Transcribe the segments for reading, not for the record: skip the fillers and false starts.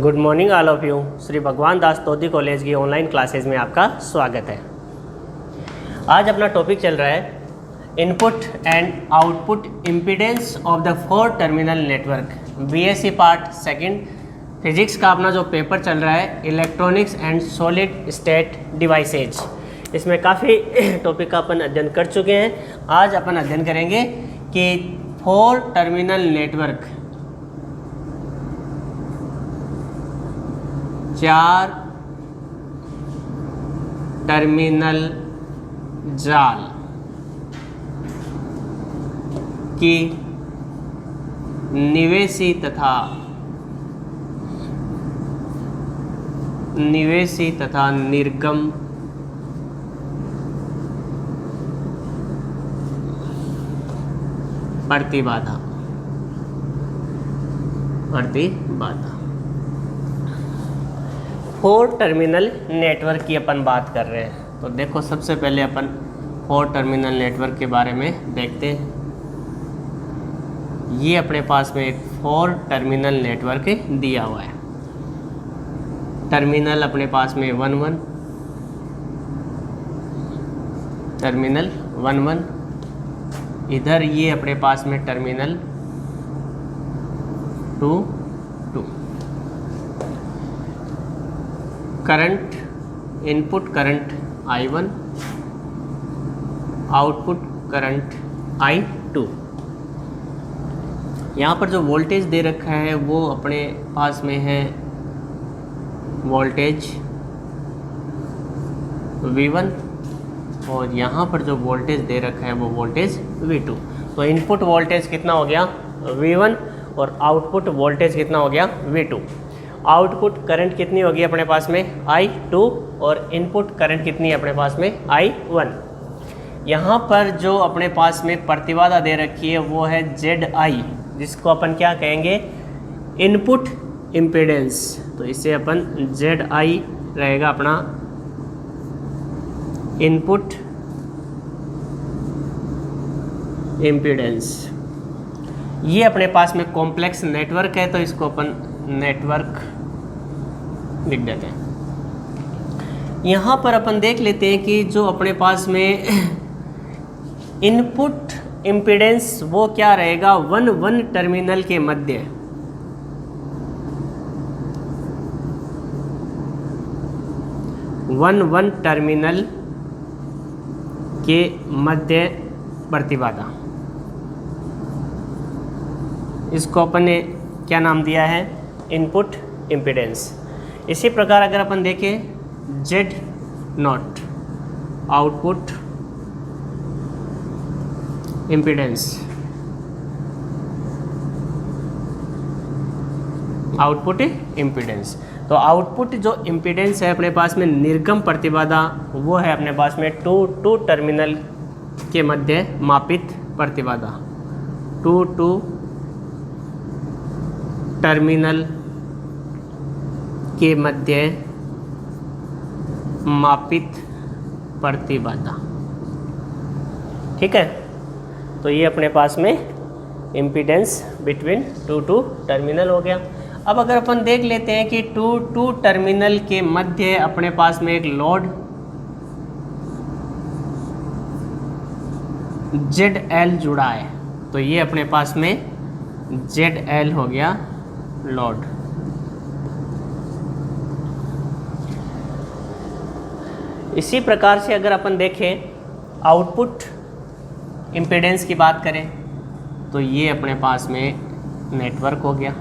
Good morning all of you. Shri भगवान दास तोदी college की online classes में आपका स्वागत है। आज अपना टॉपिक चल रहा है input and output impedance of the 4 terminal network, BSc part second physics का अपना जो पेपर चल रहा है electronics and solid state devices. इसमें काफ़ी टॉपिक का अपन अध्ययन कर चुके हैं। आज अपन अध्ययन करेंगे कि 4 टर्मिनल नेटवर्क, 4 टर्मिनल जाल की निवेशी तथा निर्गम प्रतिबाधा 4 टर्मिनल नेटवर्क की अपन बात कर रहे हैं। तो देखो, सबसे पहले अपन 4 टर्मिनल नेटवर्क के बारे में देखते हैं। ये अपने पास में एक 4 टर्मिनल नेटवर्क दिया हुआ है। टर्मिनल अपने पास में 1 टर्मिनल 1 इधर ये अपने पास में terminal 2 current, input current I1, output current I2। यहाँ पर जो वोल्टेज दे रखा है वो अपने पास में है वोल्टेज V1 और यहाँ पर जो वोल्टेज दे रखा है वो वोल्टेज V2। तो इनपुट वोल्टेज कितना हो गया V1 और आउटपुट वोल्टेज कितना हो गया V2। आउटपुट करंट कितनी होगी अपने पास में I2 और इनपुट करंट कितनी है अपने पास में I1। यहाँ पर जो अपने पास में प्रतिबाधा दे रखी है वो है ZI, जिसको अपन क्या कहेंगे इनपुट इम्पीडेंस। तो इसे अपन ZI रहेगा अपना इनपुट इम्पीडेंस। ये अपने पास में कॉम्प्लेक्स नेटवर्क है तो इसको अपन नेटवर्क लिख देते हैं। यहाँ पर अपन देख लेते हैं कि जो अपने पास में इनपुट इम्पीडेंस वो क्या रहेगा 1 टर्मिनल के मध्य, 1 टर्मिनल के मध्य प्रतिबाधा। इसको अपन ने क्या नाम दिया है इनपुट इम्पीडेंस। इसी प्रकार अगर अपन देखें Z0 आउटपुट इम्पीडेंस, तो आउटपुट जो इम्पीडेंस है अपने पास में निर्गम प्रतिबाधा वो है अपने पास में 2 टर्मिनल के मध्य मापित प्रतिबाधा, 2 टर्मिनल के मध्य मापित प्रतिबाधा। ठीक है, तो ये अपने पास में इम्पीडेंस बिटवीन 2 टर्मिनल हो गया। अब अगर अपन देख लेते हैं कि 2 टर्मिनल के मध्य अपने पास में एक लोड ZL जुड़ा है, तो ये अपने पास में ZL हो गया लोड। इसी प्रकार से अगर अपन देखें आउटपुट इम्पीडेंस की बात करें तो ये अपने पास में नेटवर्क हो गया।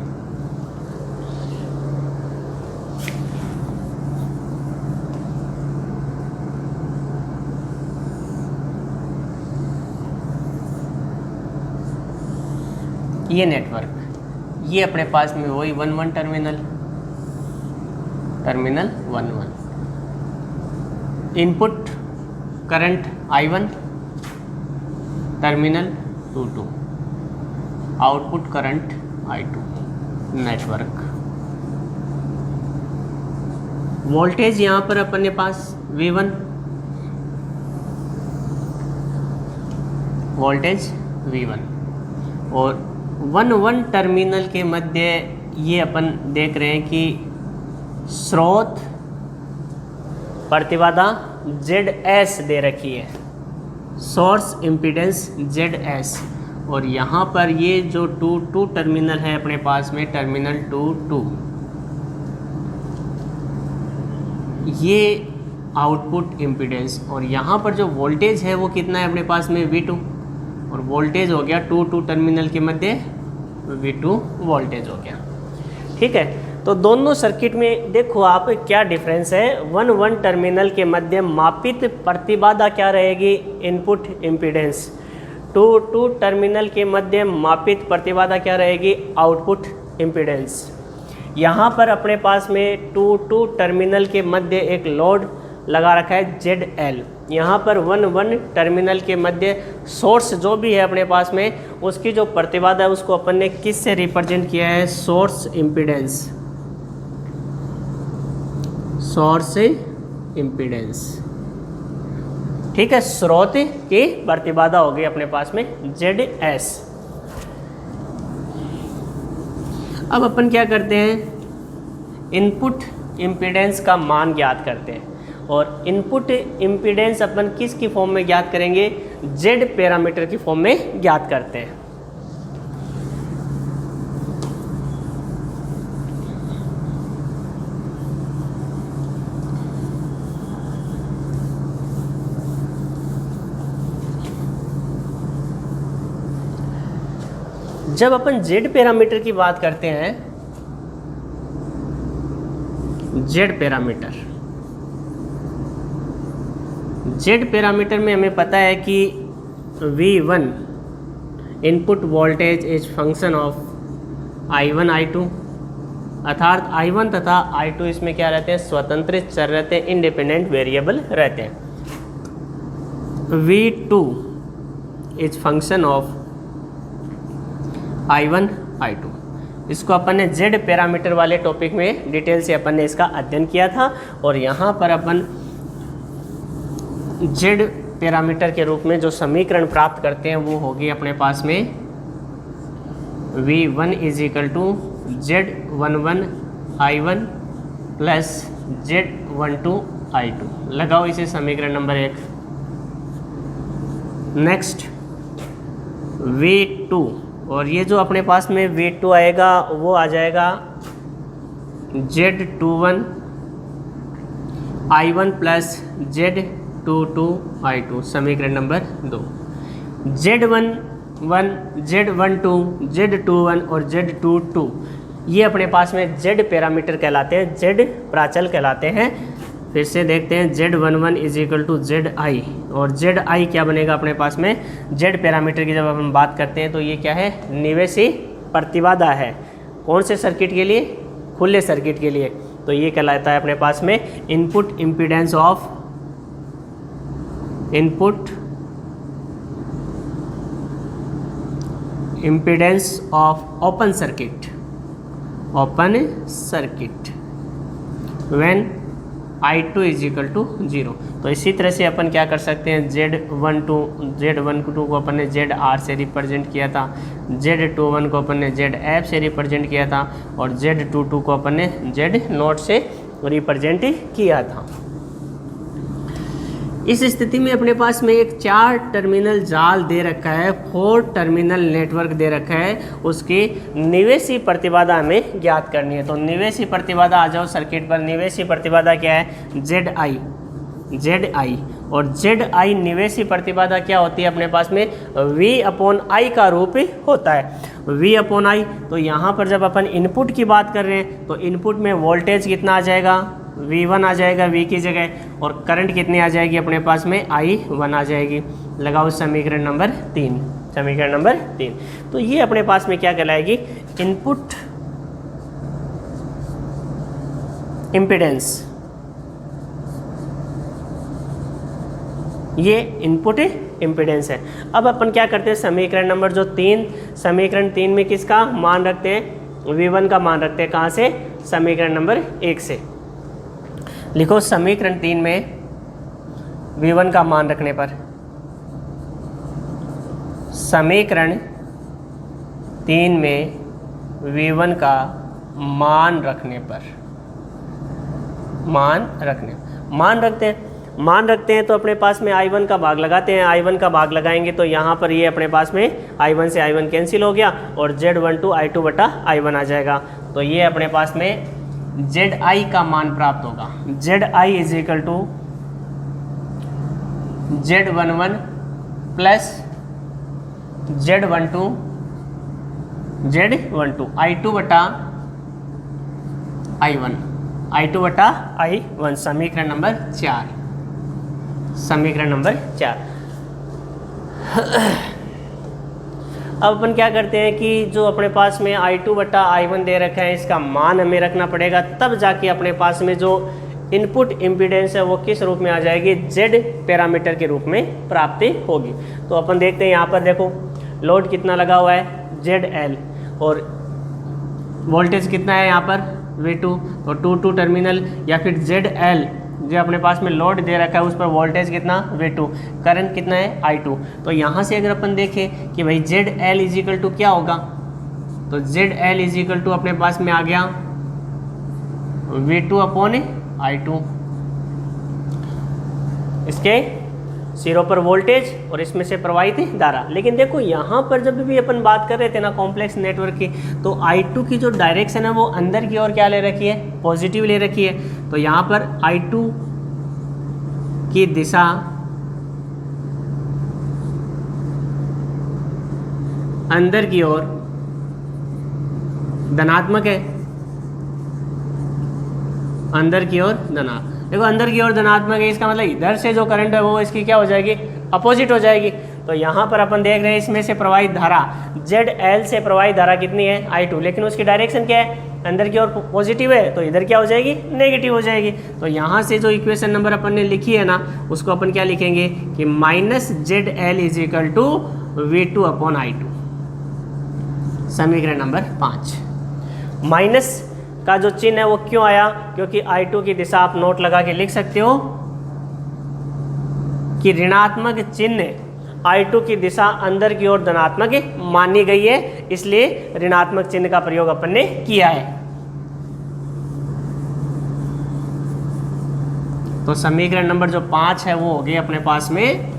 ये नेटवर्क, ये अपने पास में वही 1 terminal 1 input current I1 terminal 2 output current I2 network. Voltage यहाँ पर अपने पास V1 वोल्टेज V1 और 1 टर्मिनल के मध्य ये अपन देख रहे हैं कि स्रोत प्रतिबाधा ZS दे रखी है, सोर्स इम्पीडेंस ZS, और यहाँ पर ये जो टू टर्मिनल है अपने पास में, टर्मिनल 2 ये आउटपुट इम्पीडेंस, और यहाँ पर जो वोल्टेज है वो कितना है अपने पास में V2, और वोल्टेज हो गया टू टर्मिनल के मध्य V2 वोल्टेज हो गया। ठीक है, तो दोनों सर्किट में देखो आप क्या डिफरेंस है। वन टर्मिनल के मध्य मापित प्रतिबाधा क्या रहेगी, इनपुट इम्पीडेंस। टू टर्मिनल के मध्य मापित प्रतिबाधा क्या रहेगी, आउटपुट इम्पीडेंस। यहाँ पर अपने पास में टू टर्मिनल के मध्य एक लोड लगा रखा है ZL। यहाँ पर वन टर्मिनल के मध्य सोर्स जो भी है अपने पास में, उसकी जो प्रतिबाधा है उसको अपन ने किस से रिप्रेजेंट किया है, सोर्स इम्पीडेंस, सोर्स इम्पीडेंस। ठीक है, स्रोत की प्रतिबाधा हो गई अपने पास में ZS। अब अपन क्या करते हैं, इनपुट इम्पीडेंस का मान ज्ञात करते हैं, और इनपुट इम्पीडेंस अपन किसकी फॉर्म में ज्ञात करेंगे, Z पैरामीटर की फॉर्म में ज्ञात करते हैं। जब अपन Z पैरामीटर की बात करते हैं, Z पैरामीटर में हमें पता है कि V1 input voltage is function of I1 I2, अर्थात I1 तथा I2 इसमें क्या रहते हैं, स्वतंत्र चर रहते हैं, इंडिपेंडेंट वेरिएबल रहते हैं। V2 is function of I1 I2। इसको अपन ने Z पैरामीटर वाले टॉपिक में डिटेल से अपन ने इसका अध्ययन किया था, और यहाँ पर अपन Z पैरामीटर के रूप में जो समीकरण प्राप्त करते हैं वो होगी अपने पास में V1 is equal to Z11 I1 plus Z12 I2। लगाओ इसे समीकरण नंबर 1। नेक्स्ट V2, और ये जो अपने पास में V2 आएगा वो आ जाएगा Z21 I1 plus Z22 I2, समीकरण नंबर 2। Z11, Z12, Z21 और Z22 ये अपने पास में Z पैरामीटर कहलाते हैं, Z प्राचल कहलाते हैं। फिर से देखते हैं, Z11 is equal to ZI, और ZI क्या बनेगा अपने पास में, Z पैरामीटर की जब हम बात करते हैं तो ये क्या है, निवेशी प्रतिबाधा है। कौन से सर्किट के लिए, खुले सर्किट के लिए, तो ये कहलाता है अपने पास में input impedance of, input impedance of open circuit, open circuit when I2 is equal to 0। तो इसी तरह से अपन क्या कर सकते हैं, Z12 को अपन ने ZR से रिप्रेजेंट किया था, Z21 को अपन ने ZF से रिप्रेजेंट किया था, और Z22 को अपन ने Z0 से रिप्रेजेंट किया था। इस स्थिति में अपने पास में एक 4 टर्मिनल जाल दे रखा है, 4 टर्मिनल नेटवर्क दे रखा है, उसकी निवेशी प्रतिबाधा हमें ज्ञात करनी है। तो निवेशी प्रतिबाधा आ जाओ सर्किट पर। निवेशी प्रतिबाधा क्या है, ZI, और ZI निवेशी प्रतिबाधा क्या होती है अपने पास में, V/I का रूप होता है, V/I। तो यहाँ पर जब अपन इनपुट की बात कर रहे हैं तो इनपुट में वोल्टेज कितना आ जाएगा, V1 आ जाएगा V की जगह, और करंट कितनी आ जाएगी अपने पास में, I1 आ जाएगी। लगाओ समीकरण नंबर 3, समीकरण नंबर 3। तो ये अपने पास में क्या कहलाएगी, इनपुट इम्पीडेंस, ये इनपुट इम्पीडेंस है। अब अपन क्या करते हैं, समीकरण नंबर जो 3, समीकरण 3 में किसका मान रखते हैं, V1 का मान रखते हैं। कहाँ से, समीकरण नंबर 1 से। लिखो समीकरण 3 में V1 का मान रखने पर, समीकरण 3 में V1 का मान रखने पर मान रखते हैं तो अपने पास में I1 का भाग लगाते हैं। I1 का भाग लगाएंगे तो यहाँ पर ये अपने पास में I1 से I1 कैंसिल हो गया और Z12 I2 बटा I1 आ जाएगा। तो ये अपने पास में Zi का मान प्राप्त होगा। Zi is equal to Z11 plus Z12 I2 बटा I1 समीकरण नंबर 4। अब अपन क्या करते हैं कि जो अपने पास में I2 बटा I1 दे रखा है इसका मान हमें रखना पड़ेगा, तब जाके अपने पास में जो इनपुट इम्पीडेंस है वो किस रूप में आ जाएगी, Z पैरामीटर के रूप में प्राप्ति होगी। तो अपन देखते हैं यहाँ पर देखो लोड कितना लगा हुआ है ZL और वोल्टेज कितना है यहाँ पर V2, तो 2 टर्मिनल या फिर ZL जो अपने पास में लोड दे रखा है उस पर वोल्टेज कितना V2, करंट कितना है I2। तो यहाँ से अगर अपन देखें कि भाई ZL इज इक्वल टू क्या होगा, तो ZL इज इक्वल टू अपने पास में आ गया V2 अपॉन I2, इसके सिरों पर वोल्टेज और इसमें से प्रवाहित धारा। लेकिन देखो यहाँ पर जब भी अपन बात कर रहे थे ना कॉम्प्लेक्स नेटवर्क की, तो I2 की जो डायरेक्शन है वो अंदर की ओर क्या ले रखी है, पॉजिटिव ले रखी है। तो यहाँ पर I2 की दिशा अंदर की ओर धनात्मक है, अंदर की ओर धनात्मक। देखो अंदर की ओर धनात्मक है, इसका मतलब इधर से जो करंट है वो इसकी क्या हो जाएगी, अपोजिट हो जाएगी। तो यहाँ पर अपन देख रहे हैं इसमें से प्रवाहित धारा ZL से प्रवाहित धारा कितनी है I2, लेकिन उसकी डायरेक्शन क्या है, अंदर की ओर पॉजिटिव है, तो इधर क्या हो जाएगी, नेगेटिव हो जाएगी। तो यहाँ से जो इक्वेशन नंबर अपन ने लिखी है ना उसको अपन क्या लिखेंगे कि minus ZL is equal to V2 upon I2, समीकरण नंबर 5। माइनस का जो चिन्ह है वो क्यों आया, क्योंकि I2 की दिशा आप नोट लगा के लिख सकते हो कि ऋणात्मक चिन्ह I2 की दिशा अंदर की ओर धनात्मक मानी गई है, इसलिए ऋणात्मक चिन्ह का प्रयोग अपन ने किया है। तो समीकरण नंबर जो 5 है वो हो गई अपने पास में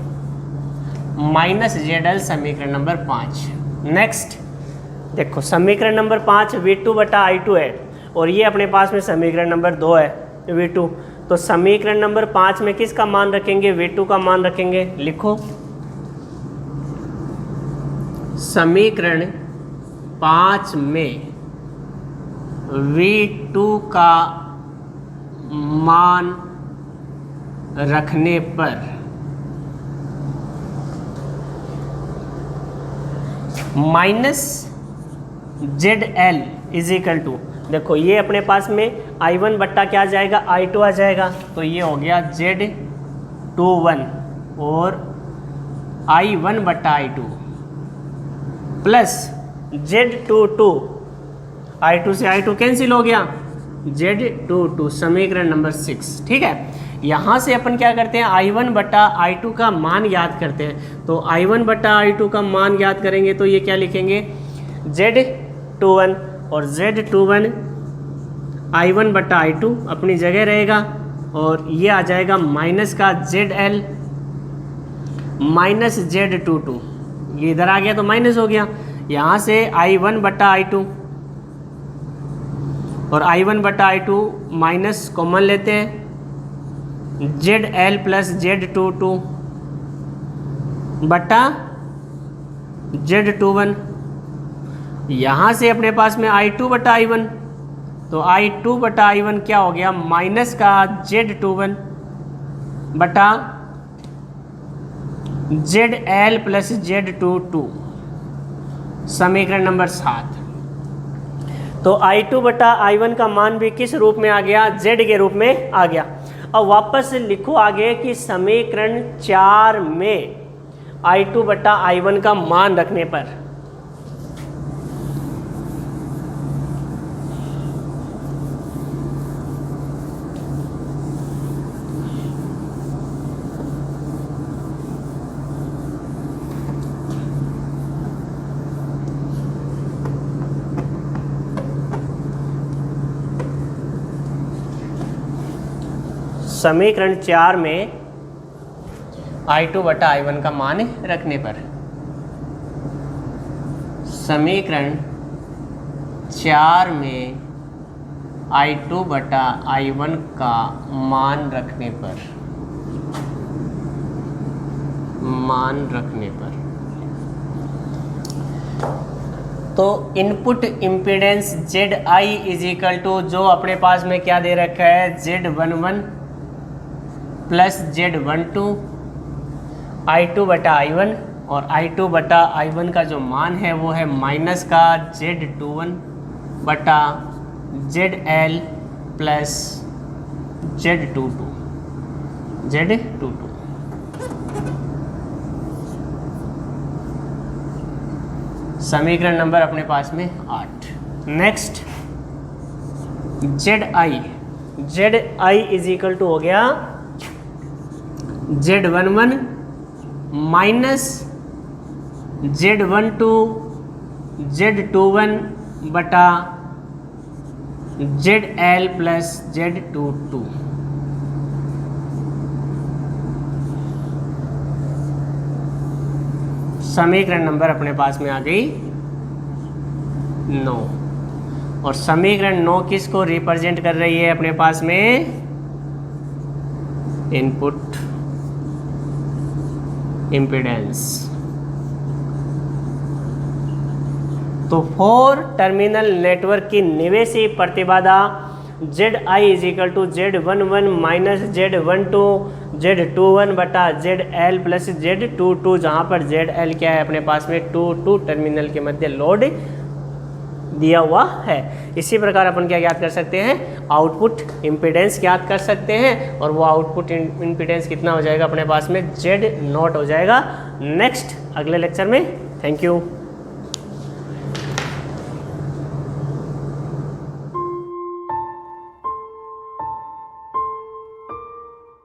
माइनस ZL, समीकरण नंबर 5। नेक्स्ट देखो समीकरण नंबर 5 V2 बटा I2 है और ये अपने पास में समीकरण नंबर 2 है V2। तो समीकरण नंबर 5 में किसका मान रखेंगे, V2 का मान रखेंगे। लिखो समीकरण 5 में V2 का मान रखने पर minus ZL is equal to, देखो ये अपने पास में I1 बट्टा क्या आ जाएगा, I2 आ जाएगा। तो ये हो गया Z21 और I1 बट्टा I2 प्लस Z22, I2 से I2 कैंसिल हो गया, Z22 समीकरण नंबर 6। ठीक है, यहाँ से अपन क्या करते हैं I1 बट्टा I2 का मान याद करते हैं। तो I1 बट्टा I2 का मान याद करेंगे तो ये क्या लिखेंगे, Z21 और Z21 I1 बट्टा I2 अपनी जगह रहेगा और ये आ जाएगा माइनस का ZL माइनस Z22, ये इधर आ गया तो माइनस हो गया। यहाँ से I1 बट्टा I2 और I1 बट्टा I2 माइनस कॉमन लेते हैं, ZL प्लस Z22 बट्टा Z21। यहाँ से अपने पास में I2 बटा I1, तो I2 बटा I1 क्या हो गया, माइनस का Z21 बटा ZL प्लस Z22, समीकरण नंबर 7। तो I2 बटा I1 का मान भी किस रूप में आ गया, Z के रूप में आ गया। अब वापस लिखो आगे कि समीकरण 4 में I2 बटा I1 का मान रखने पर समीकरण 4 में I2 बटा I1 का मान रखने पर, समीकरण 4 में I2 बटा I1 का मान रखने पर, तो input impedance ZI is equal to, जो अपने पास में क्या दे रखा है, Z11 प्लस Z12 I2 बटा I1, और I2 बटा I1 का जो मान है वो है माइनस का Z21 बटा ZL प्लस Z22। समीकरण नंबर अपने पास में 8। Next ZI is equal to हो गया Z11 माइनस Z12 Z21 बटा ZL प्लस Z22। समीकरण नंबर अपने पास में आ गई 9, और समीकरण 9 किसको रिप्रेजेंट कर रही है अपने पास में, इनपुट इम्पीडेंस। तो 4 टर्मिनल नेटवर्क की निवेशी प्रतिबाधा ZI is equal to Z11 minus Z12 Z21 बटा ZL प्लस Z22, जहाँ पर ZL क्या है अपने पास में 2 टर्मिनल के मध्य लोड दिया हुआ है। इसी प्रकार अपन क्या ज्ञात कर सकते हैं, आउटपुट इम्पीडेंस ज्ञात कर सकते हैं, और वो आउटपुट इम्पीडेंस कितना हो जाएगा अपने पास में Z0 हो जाएगा। नेक्स्ट अगले लेक्चर में। Thank you.